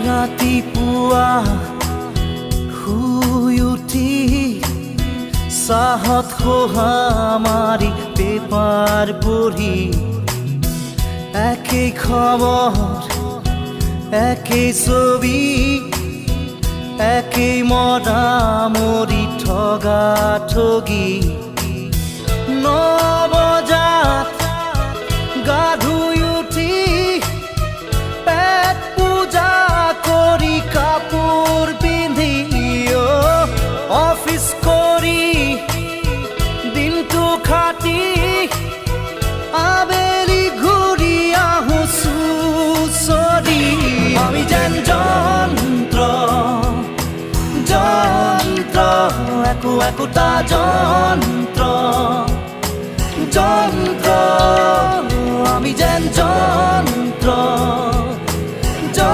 ৰাতিপুৱা শুই উঠি চাহত খোহা মাৰি পেপাৰ পঢ়ি একেই খবৰ একেই ছবি একেই মৰামৰি ঠগা ঠগি 9 বজাত গা ধুই উঠি পেট পূজা কৰি কাপোৰ পিন্ধি অফিচ কৰি দিনটো খাটি আবেলি ঘূৰি আহোঁ চুচৰি আমি যেন যন্ত্ৰ যন্ত্ৰ একো একোটা যন্ত্ৰ যন্ত্ৰ আমি যেন যন্ত্ৰ